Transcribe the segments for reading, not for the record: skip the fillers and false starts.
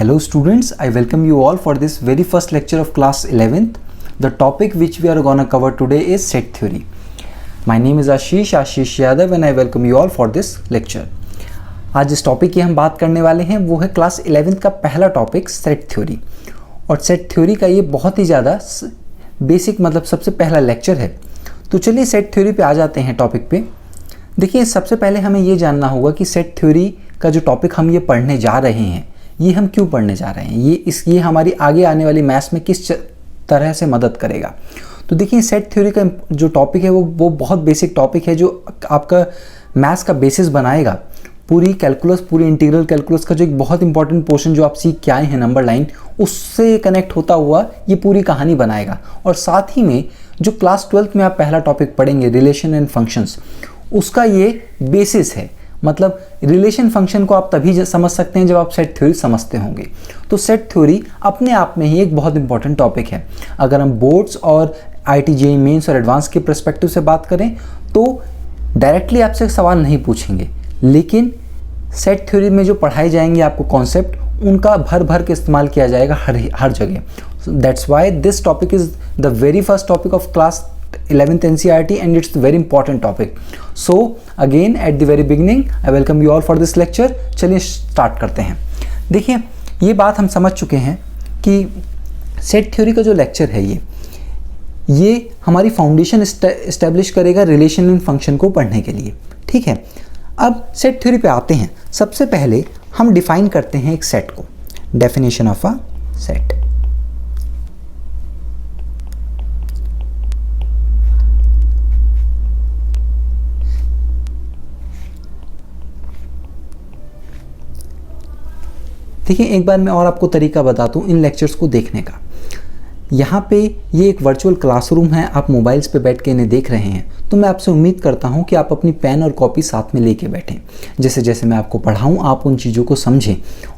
Hello students, I welcome you all for this very first lecture of class 11th. The topic which we are gonna cover today is set theory. My name is Ashish Yadav and I welcome you all for this lecture. आज जिस topic की हम बात करने वाले हैं वो है क्लास 11th का पहला टॉपिक सेट थ्योरी। और सेट थ्योरी का ये बहुत ही ज़्यादा बेसिक मतलब सबसे पहला लेक्चर है। तो चलिए सेट थ्योरी पे आ जाते हैं टॉपिक पे। देखिए सबसे पहले हमें ये जानना होगा कि सेट थ्योरी का जो टॉपिक हम ये पढ़ने जा रहे हैं ये हम क्यों पढ़ने जा रहे हैं, ये हमारी आगे आने वाली मैथ्स में किस तरह से मदद करेगा। तो देखिए सेट थ्योरी का जो टॉपिक है वो बहुत बेसिक टॉपिक है जो आपका मैथ्स का बेसिस बनाएगा। पूरी कैलकुलस, पूरी इंटीग्रल कैलकुलस का जो एक बहुत इंपॉर्टेंट पोर्शन जो आप सीख के आए हैं नंबर लाइन, उससे कनेक्ट होता हुआ ये पूरी कहानी बनाएगा। और साथ ही में जो क्लास 12th में आप पहला टॉपिक पढ़ेंगे रिलेशन एंड फंक्शंस, उसका ये बेसिस है। मतलब रिलेशन फंक्शन को आप तभी समझ सकते हैं जब आप सेट थ्योरी समझते होंगे। तो सेट थ्योरी अपने आप में ही एक बहुत इंपॉर्टेंट टॉपिक है। अगर हम बोर्ड्स और IIT JEE मेंस और एडवांस के पर्सपेक्टिव से बात करें तो डायरेक्टली आपसे सवाल नहीं पूछेंगे, लेकिन सेट थ्योरी में जो पढ़ाए जाएंगे आपको कॉन्सेप्ट, उनका भर भर के इस्तेमाल किया जाएगा हर जगह। That's why this topic is the very first topic of class 11th NCERT and it's a very important topic. So again at the very beginning I welcome you all for this lecture. चलिए start करते हैं। देखिए ये बात हम समझ चुके हैं कि सेट थ्योरी का जो लेक्चर है ये हमारी फाउंडेशन इस्टेब्लिश करेगा रिलेशन एंड फंक्शन को पढ़ने के लिए। ठीक है, अब सेट थ्योरी पे आते हैं। सबसे पहले हम डिफाइन करते हैं एक सेट को, डेफिनेशन ऑफ अ सेट। देखिए एक बार मैं और आपको तरीका बताता हूँ इन लेक्चर्स को देखने का। यहाँ पे ये एक वर्चुअल क्लासरूम है, आप मोबाइल्स पे बैठ के इन्हें देख रहे हैं, तो मैं आपसे उम्मीद करता हूँ कि आप अपनी पेन और कॉपी साथ में लेके बैठें। जैसे जैसे मैं आपको पढ़ाऊँ आप उन चीज़ों को समझें,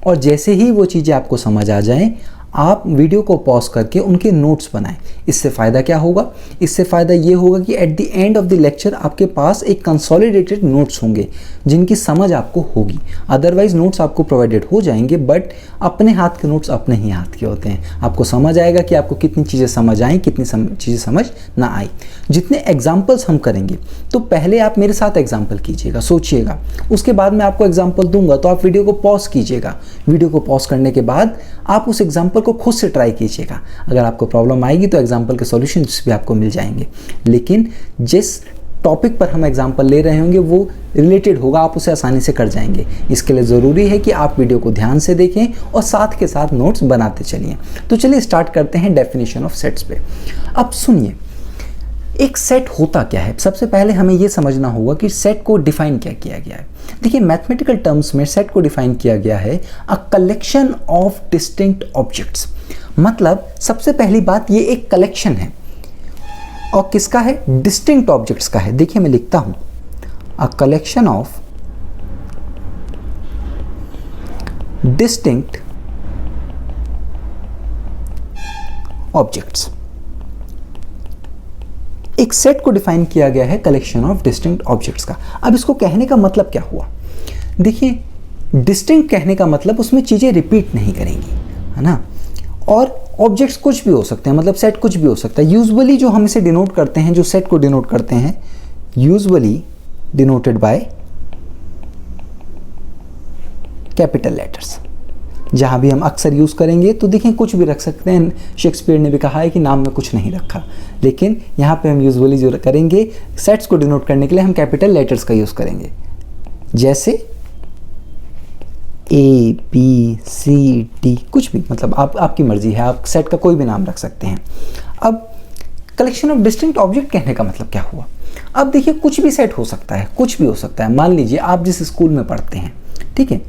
और जैसे ही वो चीज़ें आपको समझ आ जाएं आप वीडियो को पॉज करके उनके नोट्स बनाएं। इससे फ़ायदा क्या होगा? इससे फ़ायदा ये होगा कि at the end of the lecture आपके पास एक कंसोलिडेटेड नोट्स होंगे जिनकी समझ आपको होगी। अदरवाइज नोट्स आपको प्रोवाइडेड हो जाएंगे बट अपने हाथ के नोट्स अपने ही हाथ के होते हैं। आपको समझ आएगा कि आपको कितनी चीज़ें समझ आएँ, कितनी चीज़ें समझ ना आई। जितने एग्जाम्पल्स हम करेंगे तो पहले आप मेरे साथ एग्जाम्पल कीजिएगा, सोचिएगा, उसके बाद मैं आपको एग्जाम्पल दूंगा तो आप वीडियो को पॉज कीजिएगा। वीडियो को पॉज करने के बाद आप उस एग्जाम्पल को खुद से ट्राई कीजिएगा। अगर आपको प्रॉब्लम आएगी तो एग्जाम्पल के सॉल्यूशंस भी आपको मिल जाएंगे, लेकिन जिस टॉपिक पर हम एग्जाम्पल ले रहे होंगे वो रिलेटेड होगा, आप उसे आसानी से कर जाएंगे। इसके लिए ज़रूरी है कि आप वीडियो को ध्यान से देखें और साथ के साथ नोट्स बनाते चलिए। तो चलिए स्टार्ट करते हैं डेफिनेशन ऑफ सेट्स पे। अब सुनिए एक सेट होता क्या है। सबसे पहले हमें यह समझना होगा कि सेट को डिफाइन क्या किया गया है। देखिए मैथमेटिकल टर्म्स में सेट को डिफाइन किया गया है a collection of distinct objects. मतलब सबसे पहली बात ये एक कलेक्शन है, और किसका है? डिस्टिंक्ट ऑब्जेक्ट्स का है। देखिए मैं लिखता हूं a collection of distinct objects. एक सेट को डिफाइन किया गया है कलेक्शन ऑफ डिस्टिंक्ट ऑब्जेक्ट्स का। अब इसको कहने का मतलब क्या हुआ? देखिए डिस्टिंक्ट कहने का मतलब उसमें चीजें रिपीट नहीं करेंगी, है ना। और ऑब्जेक्ट्स कुछ भी हो सकते हैं, मतलब सेट कुछ भी हो सकता है। यूजुअली जो हम इसे डिनोट करते हैं, जो सेट को डिनोट करते हैं, usually denoted by capital letters. जहाँ भी हम अक्सर यूज़ करेंगे तो देखिए कुछ भी रख सकते हैं। शेक्सपियर ने भी कहा है कि नाम में कुछ नहीं रखा, लेकिन यहाँ पे हम यूजुअली जो करेंगे सेट्स को डिनोट करने के लिए हम कैपिटल लेटर्स का यूज़ करेंगे, जैसे ABCD, कुछ भी, मतलब आपकी मर्जी है, आप सेट का कोई भी नाम रख सकते हैं। अब कलेक्शन ऑफ डिस्टिंक्ट ऑब्जेक्ट कहने का मतलब क्या हुआ? अब देखिए कुछ भी सेट हो सकता है, कुछ भी हो सकता है। मान लीजिए आप जिस स्कूल में पढ़ते हैं, ठीक है,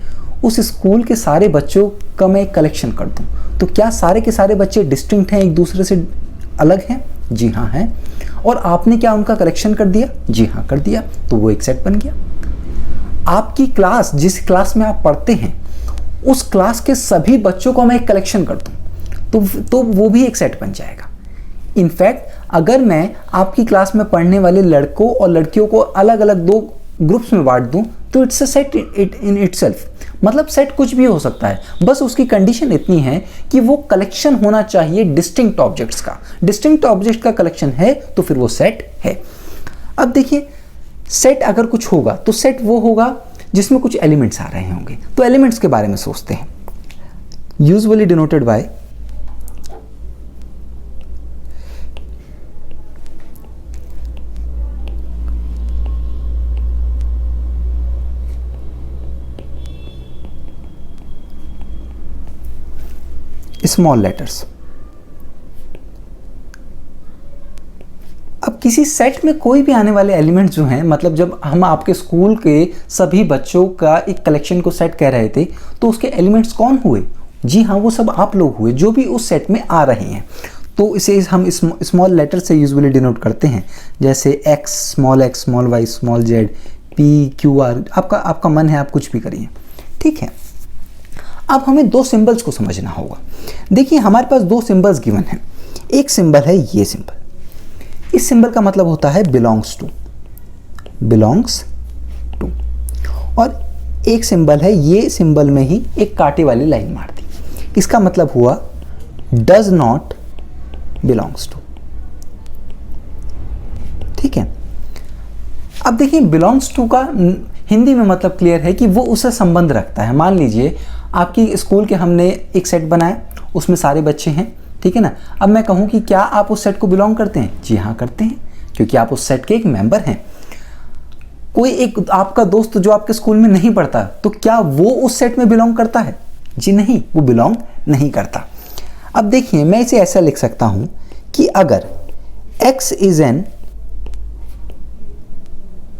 उस स्कूल के सारे बच्चों का मैं एक कलेक्शन कर दूं, तो क्या सारे के सारे बच्चे डिस्टिंक्ट हैं, एक दूसरे से अलग हैं? जी हाँ हैं। और आपने क्या उनका कलेक्शन कर दिया? जी हाँ कर दिया, तो वो एक सेट बन गया। आपकी क्लास, जिस क्लास में आप पढ़ते हैं, उस क्लास के सभी बच्चों को मैं एक कलेक्शन कर दूं तो वो भी एक सेट बन जाएगा। इनफैक्ट अगर मैं आपकी क्लास में पढ़ने वाले लड़कों और लड़कियों को अलग अलग दो ग्रुप्स में बांट दूं तो it's a set in itself. मतलब सेट कुछ भी हो सकता है, बस उसकी कंडीशन इतनी है कि वो कलेक्शन होना चाहिए डिस्टिंक्ट ऑब्जेक्ट्स का। डिस्टिंक्ट ऑब्जेक्ट का कलेक्शन है तो फिर वो सेट है। अब देखिए, सेट अगर कुछ होगा तो सेट वो होगा जिसमें कुछ एलिमेंट्स आ रहे होंगे। तो एलिमेंट्स के बारे में सोचते हैं, usually denoted by small letters. अब किसी सेट में कोई भी आने वाले एलिमेंट्स जो हैं, मतलब जब हम आपके स्कूल के सभी बच्चों का एक कलेक्शन को सेट कह रहे थे तो उसके एलिमेंट्स कौन हुए? जी हाँ, वो सब आप लोग हुए जो भी उस सेट में आ रहे हैं। तो इसे हम स्मॉल लेटर से यूजुअली डिनोट करते हैं, जैसे x, small y, small z, p, q, r. आपका मन है, आप कुछ भी करिए, ठीक है। अब हमें दो सिंबल्स को समझना होगा। देखिए, हमारे पास दो सिंबल्स गिवन हैं। एक सिंबल है ये सिंबल, इस सिंबल का मतलब होता है बिलोंग्स टू, और एक सिंबल है ये सिंबल में ही एक कांटे वाली लाइन मार दी, इसका मतलब हुआ डज नॉट बिलोंग्स टू, ठीक है। अब देखिए, बिलोंग्स टू का हिंदी में मतलब क्लियर है कि वो उससे संबंध रखता है। मान लीजिए आपकी स्कूल के हमने एक सेट बनाया, उसमें सारे बच्चे हैं, ठीक है ना। अब मैं कहूं कि क्या आप उस सेट को बिलोंग करते हैं? जी हाँ, करते हैं, क्योंकि आप उस सेट के एक मेंबर हैं। कोई एक आपका दोस्त जो आपके स्कूल में नहीं पढ़ता, तो क्या वो उस सेट में बिलोंग करता है? जी नहीं, वो बिलोंग नहीं करता। अब देखिए, मैं इसे ऐसा लिख सकता हूं कि अगर x is an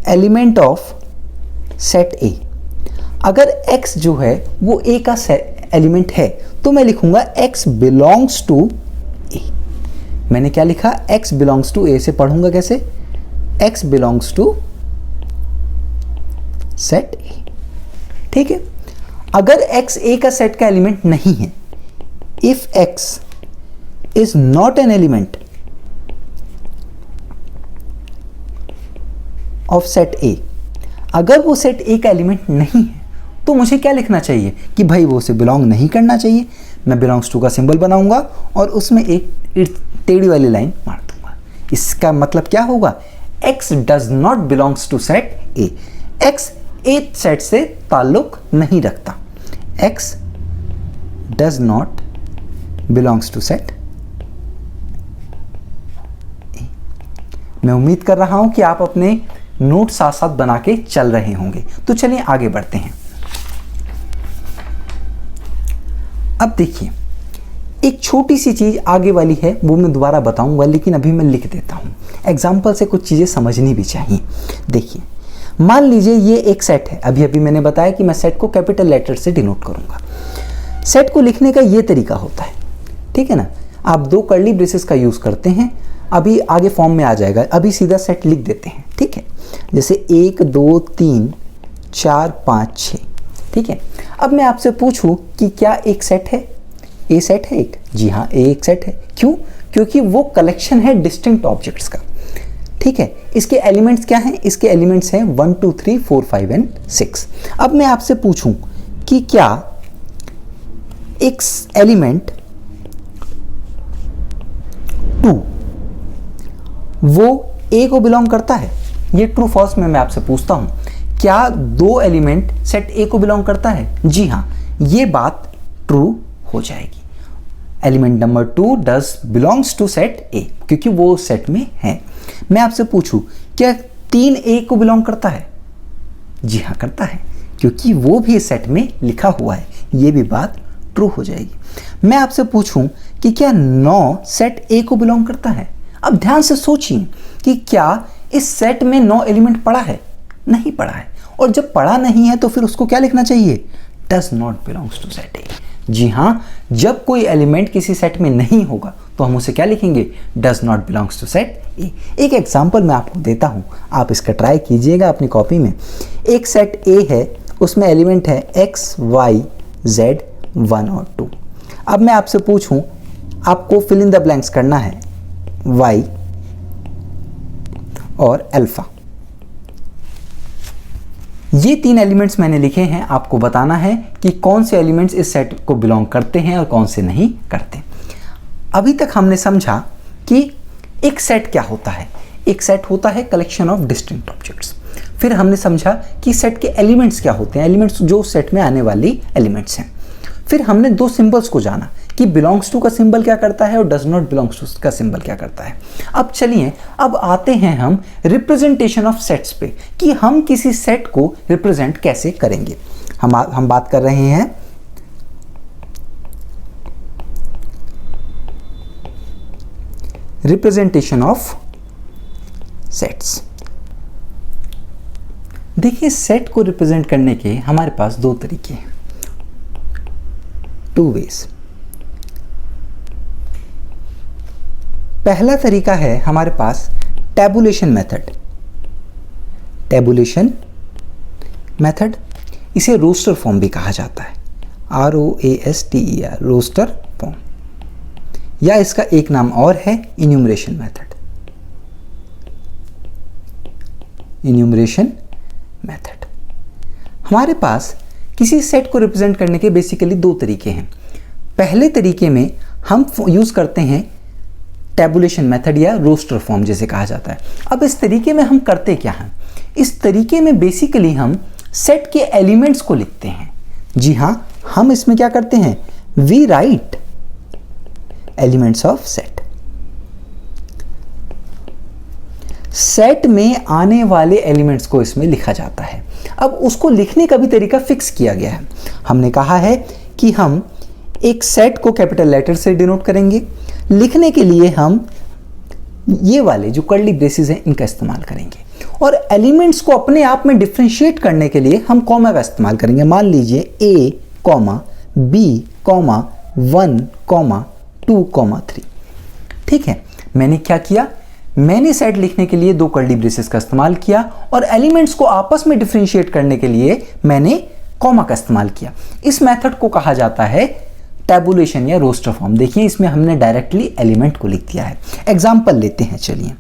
element of set ए, अगर x जो है वो a का एलिमेंट है, तो मैं लिखूंगा x बिलोंग्स टू a। मैंने क्या लिखा? x belongs to a। से पढ़ूंगा कैसे? x belongs to set a, ठीक है। अगर x a का सेट का एलिमेंट नहीं है, if x is not an element of set a, अगर वो सेट a का एलिमेंट नहीं है, तो मुझे क्या लिखना चाहिए कि भाई वो उसे बिलोंग नहीं करना चाहिए। मैं बिलोंग्स टू का सिंबल बनाऊंगा और उसमें एक टेढ़ी वाली लाइन मार दूंगा। इसका मतलब क्या होगा? x does not belongs to set a। x A set से ताल्लुक नहीं रखता। x does not belongs to set a। मैं उम्मीद कर रहा हूं कि आप अपने नोट साथ साथ बना के चल रहे होंगे। तो चलिए आगे बढ़ते हैं। अब देखिए, एक छोटी सी चीज आगे वाली है, वो मैं दोबारा बताऊंगा, लेकिन अभी मैं लिख देता हूं। एग्जाम्पल से कुछ चीजें समझनी भी चाहिए। देखिए, मान लीजिए ये एक सेट है। अभी मैंने बताया कि मैं सेट को कैपिटल लेटर से डिनोट करूंगा। सेट को लिखने का ये तरीका होता है, ठीक है ना। आप दो कर्ली ब्रेसेस का यूज करते हैं, अभी आगे फॉर्म में आ जाएगा। अभी सीधा सेट लिख देते हैं, ठीक है। जैसे 1 2 3 4 5 6, ठीक है। अब मैं आपसे पूछूं कि क्या एक सेट है? ए सेट है एक? जी हाँ, ए एक सेट है। क्यों? क्योंकि वो कलेक्शन है डिस्टिंक्ट ऑब्जेक्ट्स का, ठीक है। इसके एलिमेंट्स क्या हैं? इसके एलिमेंट्स हैं 1 2 3 4 5 एंड 6। अब मैं आपसे पूछूं कि क्या एक एलिमेंट 2 वो ए को बिलोंग करता है? ये ट्रू फॉल्स में मैं आपसे पूछता हूं, क्या दो एलिमेंट सेट ए को बिलोंग करता है? जी हाँ, ये बात ट्रू हो जाएगी। Element number 2 does belongs to set A, क्योंकि वो सेट में है। मैं आपसे पूछूं, क्या 3 ए को बिलोंग करता है? जी हाँ, करता है, क्योंकि वो भी सेट में लिखा हुआ है। ये भी बात ट्रू हो जाएगी। मैं आपसे पूछूं कि क्या 9 सेट ए को बिलोंग करता है? अब ध्यान से सोचिए कि क्या इस सेट में 9 एलिमेंट पड़ा है? नहीं पड़ा है। और जब पड़ा नहीं है तो फिर उसको क्या लिखना चाहिए? Does not belongs to set A. जी हाँ, जब कोई एलिमेंट किसी सेट में नहीं होगा तो हम उसे क्या लिखेंगे? Does not belongs to set A. एक एग्जांपल मैं आपको देता हूं, आप इसका ट्राई कीजिएगा अपनी कॉपी में। एक सेट ए है, उसमें एलिमेंट है एक्स वाई जेड 1 और 2। अब मैं आपसे पूछूं, आपको फिल इन द ब्लैंक्स करना है y और अल्फा। ये 3 एलिमेंट्स मैंने लिखे हैं, आपको बताना है कि कौन से एलिमेंट्स इस सेट को बिलोंग करते हैं और कौन से नहीं करते। अभी तक हमने समझा कि एक सेट क्या होता है। एक सेट होता है कलेक्शन ऑफ डिस्टिंक्ट ऑब्जेक्ट्स। फिर हमने समझा कि सेट के एलिमेंट्स क्या होते हैं, एलिमेंट्स जो सेट में आने वाली एलिमेंट्स हैं। फिर हमने 2 सिंबल्स को जाना कि बिलोंग्स टू का सिंबल क्या करता है और डज नॉट बिलोंग्स टू का सिंबल क्या करता है। अब चलिए अब आते हैं हम रिप्रेजेंटेशन ऑफ सेट्स पे कि हम किसी सेट को रिप्रेजेंट कैसे करेंगे। हम बात कर रहे हैं रिप्रेजेंटेशन ऑफ सेट्स। देखिए सेट को रिप्रेजेंट करने के हमारे पास 2 तरीके हैं, 2 वेज। पहला तरीका है हमारे पास टैबुलेशन मेथड। टैबुलेशन मेथड, इसे रोस्टर फॉर्म भी कहा जाता है, ROASTER, रोस्टर फॉर्म, या इसका एक नाम और है इन्यूमरेशन मेथड। Enumeration method. हमारे पास किसी सेट को रिप्रेजेंट करने के बेसिकली 2 तरीके हैं। पहले तरीके में हम यूज करते हैं टैबुलेशन मेथड या रोस्टर फॉर्म जिसे कहा जाता है। अब इस तरीके में हम करते क्या हैं? इस तरीके में बेसिकली हम सेट के एलिमेंट्स को लिखते हैं। जी हाँ, हम इसमें क्या करते हैं, we write elements of set. Set में आने वाले एलिमेंट्स को इसमें लिखा जाता है। अब उसको लिखने का भी तरीका फिक्स किया गया है। हमने कहा है कि हम एक सेट को कैपिटल लेटर से डिनोट करेंगे। लिखने के लिए हम ये वाले जो कर्ली ब्रेसेस हैं इनका इस्तेमाल करेंगे, और एलिमेंट्स को अपने आप में डिफरेंशिएट करने के लिए हम कॉमा का इस्तेमाल करेंगे। मान लीजिए A, B, 1, 2, 3। ठीक है, मैंने क्या किया, मैंने सेट लिखने के लिए 2 कर्ली ब्रेसेस का इस्तेमाल किया और एलिमेंट्स को आपस में डिफरेंशिएट करने के लिए मैंने कॉमा का इस्तेमाल किया। इस मेथड को कहा जाता है टैबुलेशन या रोस्टर फॉर्म। देखिए इसमें हमने डायरेक्टली एलिमेंट को लिख दिया है। एग्जांपल लेते हैं, चलिए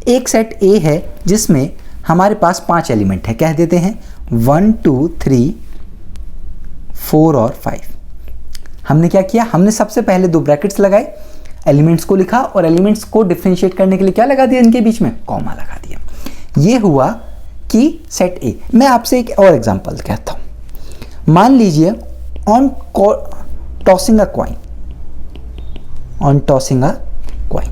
एक सेट A है जिसमें हमारे पास 5 एलिमेंट है, कह देते हैं 1, 2, 3, 4 और 5। हमने क्या किया, हमने सबसे पहले 2 ब्रैकेट्स लगाए, एलिमेंट्स को लिखा और एलिमेंट्स को डिफरेंशिएट करने के लिए क्या लगा दिया, इनके बीच में कॉमा लगा दिया। ये हुआ कि सेट A। मैं आपसे एक और एग्जांपल कहता हूं। मान लीजिए on tossing a coin, on tossing a coin,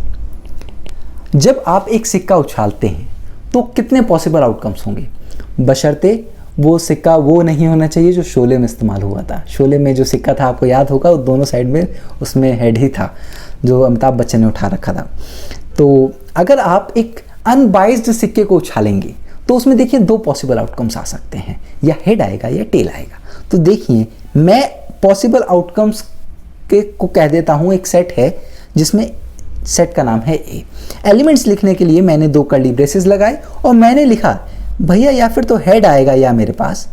जब आप एक सिक्का उछालते हैं तो कितने पॉसिबल आउटकम्स होंगे, बशर्ते वो सिक्का वो नहीं होना चाहिए जो शोले में इस्तेमाल हुआ था। शोले में जो सिक्का था आपको याद होगा, वो दोनों साइड में उसमें हेड ही था जो अमिताभ बच्चन ने उठा रखा था। तो अगर आप एक अनबाइज्ड सिक्के को उछालेंगे तो उसमें देखिए 2 पॉसिबल आउटकम्स आ सकते हैं, या हेड आएगा या टेल आएगा। तो देखिए मैं पॉसिबल आउटकम्स को कह देता हूं, एक सेट है जिसमें सेट का नाम है A। एलिमेंट्स लिखने के लिए मैंने 2 कर्ली ब्रेसेस लगाए और मैंने लिखा भैया या फिर तो हेड आएगा या मेरे पास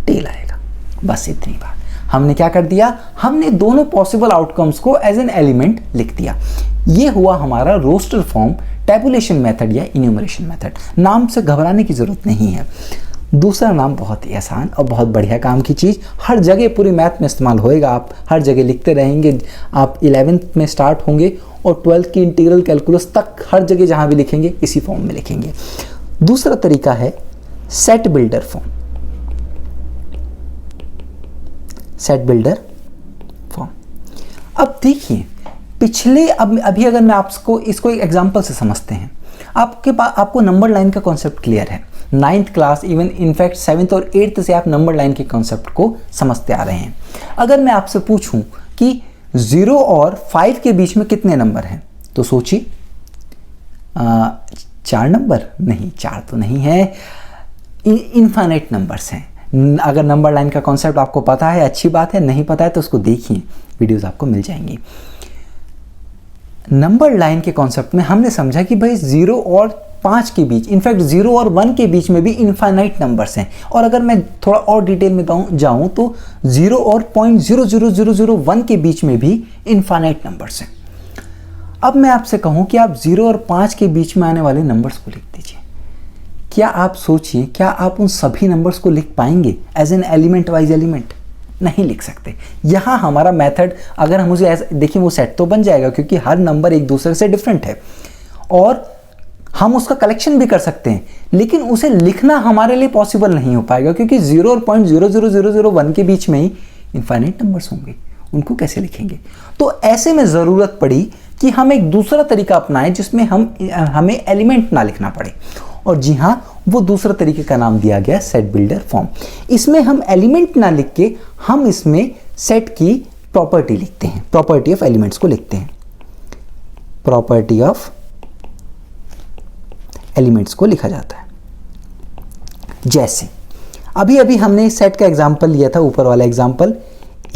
टेल आएगा। बस इतनी बात। हमने क्या कर दिया, हमने दोनों पॉसिबल आउटकम्स को एज एन एलिमेंट लिख दिया। ये हुआ हमारा रोस्टर फॉर्म, टैबुलेशन मेथड या इन्यूमरेशन मेथड। नाम से घबराने की जरूरत नहीं है। दूसरा नाम बहुत ही आसान और बहुत बढ़िया काम की चीज़, हर जगह पूरी मैथ में इस्तेमाल होएगा। आप हर जगह लिखते रहेंगे। आप 11th में स्टार्ट होंगे और 12th की इंटीग्रल कैलकुलस तक हर जगह जहाँ भी लिखेंगे इसी फॉर्म में लिखेंगे। दूसरा तरीका है set builder form. Set builder form. अब देखिए पिछले अभी अगर मैं आपको इसको एक एग्जांपल से समझते हैं, आपको नंबर लाइन का कॉन्सेप्ट क्लियर है। 9th class, even in fact 7th और 8th से आप नंबर लाइन के कॉन्सेप्ट को समझते आ रहे हैं। अगर मैं आपसे पूछूं कि 0 और 5 के बीच में कितने नंबर हैं, तो सोचिए 4 नंबर नहीं, 4 तो नहीं है, इनफाइनाइट नंबर्स हैं। अगर नंबर लाइन का कॉन्सेप्ट आपको पता है अच्छी बात है, नहीं पता है तो उसको देखिए, वीडियोस आपको मिल जाएंगी। नंबर लाइन के कॉन्सेप्ट में हमने समझा कि भाई 0 और 5 के बीच, इनफैक्ट 0 और 1 के बीच में भी इनफाइनाइट नंबर्स हैं। और अगर मैं थोड़ा और डिटेल में जाऊं तो 0 और 0.00001 के बीच में भी इनफाइनाइट नंबर्स हैं। अब मैं आपसे कहूं कि आप 0 और 5 के बीच में आने वाले नंबर्स को लिख दीजिए, क्या आप सोचिए, क्या आप उन सभी नंबर्स को लिख पाएंगे as an element wise element? नहीं लिख सकते। यहाँ हमारा मेथड, अगर हम उसे देखिए वो सेट तो बन जाएगा क्योंकि हर नंबर एक दूसरे से डिफरेंट है और हम उसका कलेक्शन भी कर सकते हैं, लेकिन उसे लिखना हमारे लिए पॉसिबल नहीं हो पाएगा क्योंकि 0 और 0.00001 के बीच में ही इनफाइनाइट नंबर्स होंगे, उनको कैसे लिखेंगे? तो ऐसे में ज़रूरत पड़ी कि हम एक दूसरा तरीका अपनाएं जिसमें हमें एलिमेंट ना लिखना पड़े, और जी हाँ, वो दूसरा तरीके का नाम दिया गया सेट बिल्डर फॉर्म। इसमें हम एलिमेंट ना लिख के हम इसमें सेट की प्रॉपर्टी लिखते हैं, प्रॉपर्टी ऑफ एलिमेंट्स को लिखते हैं, प्रॉपर्टी ऑफ एलिमेंट्स को लिखा जाता है। जैसे अभी अभी हमने सेट का एग्जांपल लिया था, ऊपर वाला एग्जांपल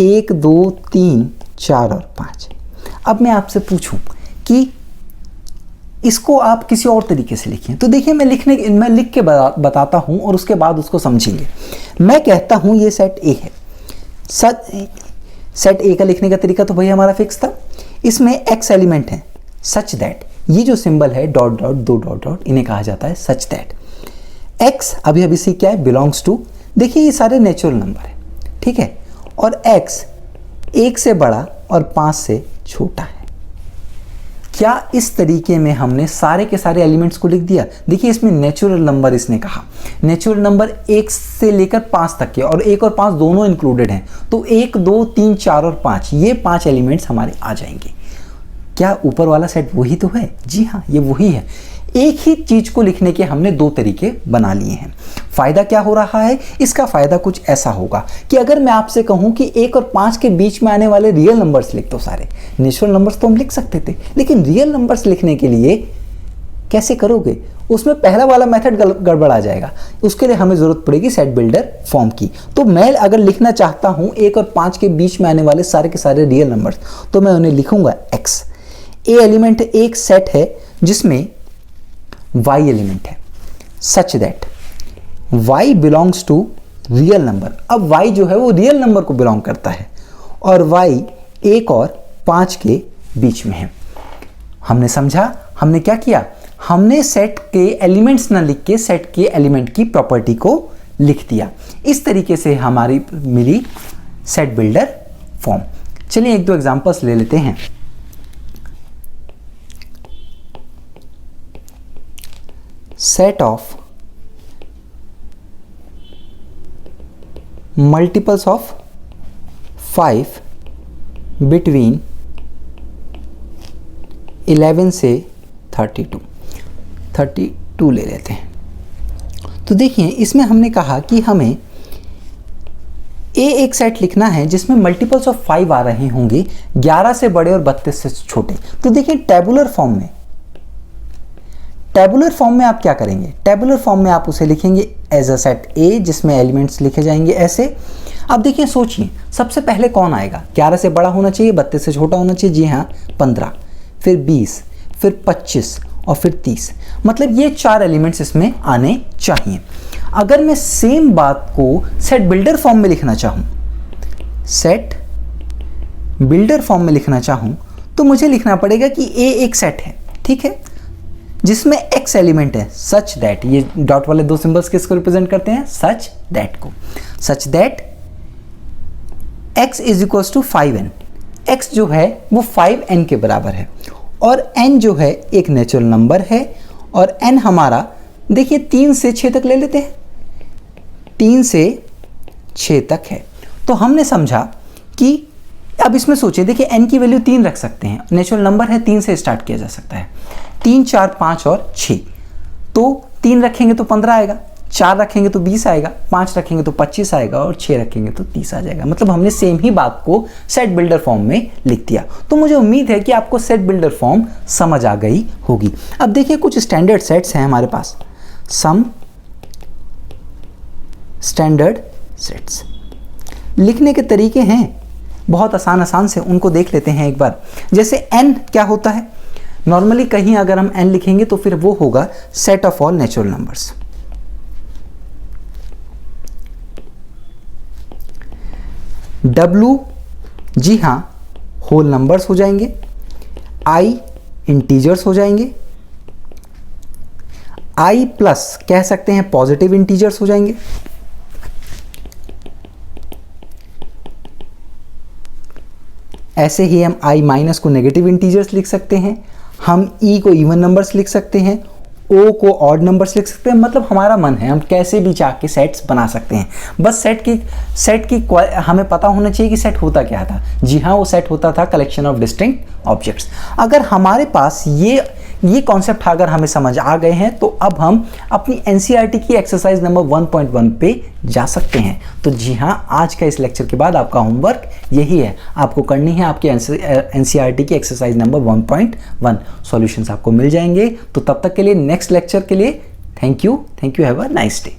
1 2 3 4 और 5। अब मैं आपसे पूछूं कि इसको आप किसी और तरीके से लिखें, तो देखिए मैं लिख के बताता हूं और उसके बाद उसको समझेंगे। मैं कहता हूं ये सेट ए है। सेट ए का लिखने का तरीका तो भाई हमारा फिक्स था, इसमें एक्स एलिमेंट है सच दैट, ये जो सिंबल है डॉट डॉट 2 डॉट डॉट, इन्हें कहा जाता है सच दैट एक्स अभी अभी सी क्या है, बिलोंग्स टू, देखिए ये सारे नेचुरल नंबर है, ठीक है, और एक्स 1 से बड़ा और 5 से छोटा है। क्या इस तरीके में हमने सारे के सारे एलिमेंट्स को लिख दिया? देखिए इसमें नेचुरल नंबर इसने कहा, नेचुरल नंबर 1 से लेकर 5 तक के, और 1 और 5 दोनों इंक्लूडेड हैं, तो 1 2 3 4 और 5, ये 5 एलिमेंट्स हमारे आ जाएंगे। क्या ऊपर वाला सेट वही तो है? जी हाँ, ये वही है। एक ही चीज को लिखने के हमने 2 तरीके बना लिए हैं। फायदा क्या हो रहा है? इसका फायदा कुछ ऐसा होगा कि अगर मैं आपसे कहूं कि 1 और 5 के बीच में आने वाले रियल नंबर्स लिख दो सारे, नेचुरल नंबर्स तो हम लिख सकते थे, लेकिन रियल नंबर्स लिखने के लिए कैसे करोगे? उसमें पहला वाला मेथड गड़बड़ा जाएगा, उसके लिए हमें जरूरत पड़ेगी सेट बिल्डर फॉर्म की। तो मैं अगर लिखना चाहता हूं 1 और 5 के बीच में आने वाले सारे के सारे रियल नंबर्स, तो मैं उन्हें लिखूंगा एक्स। ए एलिमेंट एक सेट है जिसमें y एलिमेंट है, such that y belongs to real number. अब y जो है वो रियल नंबर को बिलोंग करता है और y 1 और 5 के बीच में है। हमने समझा, हमने क्या किया? हमने सेट के एलिमेंट्स ना लिख के सेट के एलिमेंट की प्रॉपर्टी को लिख दिया। इस तरीके से हमारी मिली सेट बिल्डर फॉर्म। चलिए 1-2 एग्जांपल्स ले लेते हैं। Set of multiples of 5 between 11 से 32 ले लेते हैं। तो देखिए इसमें हमने कहा कि हमें एक सेट लिखना है जिसमें मल्टीपल्स ऑफ 5 आ रहे होंगे, 11 से बड़े और 32 से छोटे। तो देखिए टेबुलर फॉर्म में आप क्या करेंगे? टेबुलर फॉर्म में आप उसे लिखेंगे एज अ सेट ए, जिसमें एलिमेंट्स लिखे जाएंगे ऐसे। अब देखिए सोचिए, सबसे पहले कौन आएगा? 11 से बड़ा होना चाहिए, 32 से छोटा होना चाहिए, जी हाँ 15, फिर 20, फिर 25 और फिर 30। मतलब ये 4 एलिमेंट्स इसमें आने चाहिए। अगर मैं सेम बात को सेट बिल्डर फॉर्म में लिखना चाहूँ, सेट बिल्डर फॉर्म में लिखना चाहूँ, तो मुझे लिखना पड़ेगा कि ए एक सेट है, ठीक है, जिसमें x एलिमेंट है सच दैट, ये डॉट वाले 2 सिंबल्स किसको रिप्रेजेंट करते हैं? सच दैट को। Such that x is equals to 5n, x जो है वो 5n के बराबर है, और n जो है एक नेचुरल नंबर है, और n हमारा देखिए 3 से 6 तक ले लेते हैं, 3 से 6 तक है। तो हमने समझा कि अब इसमें सोचिए, देखिए n की वैल्यू 3 रख सकते हैं, नेचुरल नंबर है, 3 से स्टार्ट किया जा सकता है। 3 4 5 और 6, तो 3 रखेंगे तो 15 आएगा, 4 रखेंगे तो 20 आएगा, 5 रखेंगे तो 25 आएगा, और 6 रखेंगे तो 30 आ जाएगा। मतलब हमने सेम ही बात को सेट बिल्डर फॉर्म में लिख दिया। तो मुझे उम्मीद है कि आपको सेट बिल्डर फॉर्म समझ आ गई होगी। अब देखिए कुछ स्टैंडर्ड सेट्स हैं हमारे पास, सम स्टैंडर्ड सेट्स। लिखने के तरीके हैं बहुत आसान से, उनको देख लेते हैं एक बार। जैसे n क्या होता है? नॉर्मली कहीं अगर हम n लिखेंगे तो फिर वो होगा set of all natural numbers. W जी हाँ होल नंबर्स हो जाएंगे, I इंटीजर्स हो जाएंगे, i प्लस कह सकते हैं पॉजिटिव इंटीजर्स हो जाएंगे, ऐसे ही हम i माइनस को नेगेटिव इंटीजर्स लिख सकते हैं, हम e को इवन नंबर्स लिख सकते हैं, o को ऑड नंबर्स लिख सकते हैं। मतलब हमारा मन है, हम कैसे भी चाह के सेट्स बना सकते हैं। बस सेट की हमें पता होना चाहिए कि सेट होता क्या था। जी हाँ, वो सेट होता था कलेक्शन ऑफ डिस्टिंक्ट ऑब्जेक्ट्स। अगर हमारे पास ये कॉन्सेप्ट अगर हमें समझ आ गए हैं तो अब हम अपनी एनसीईआरटी की एक्सरसाइज नंबर 1.1 पे जा सकते हैं। तो जी हाँ, आज का इस लेक्चर के बाद आपका होमवर्क यही है, आपको करनी है आपकी एनसीईआरटी की एक्सरसाइज नंबर 1.1। सॉल्यूशंस आपको मिल जाएंगे। तो तब तक के लिए नेक्स्ट लेक्चर के लिए thank you, have a nice day.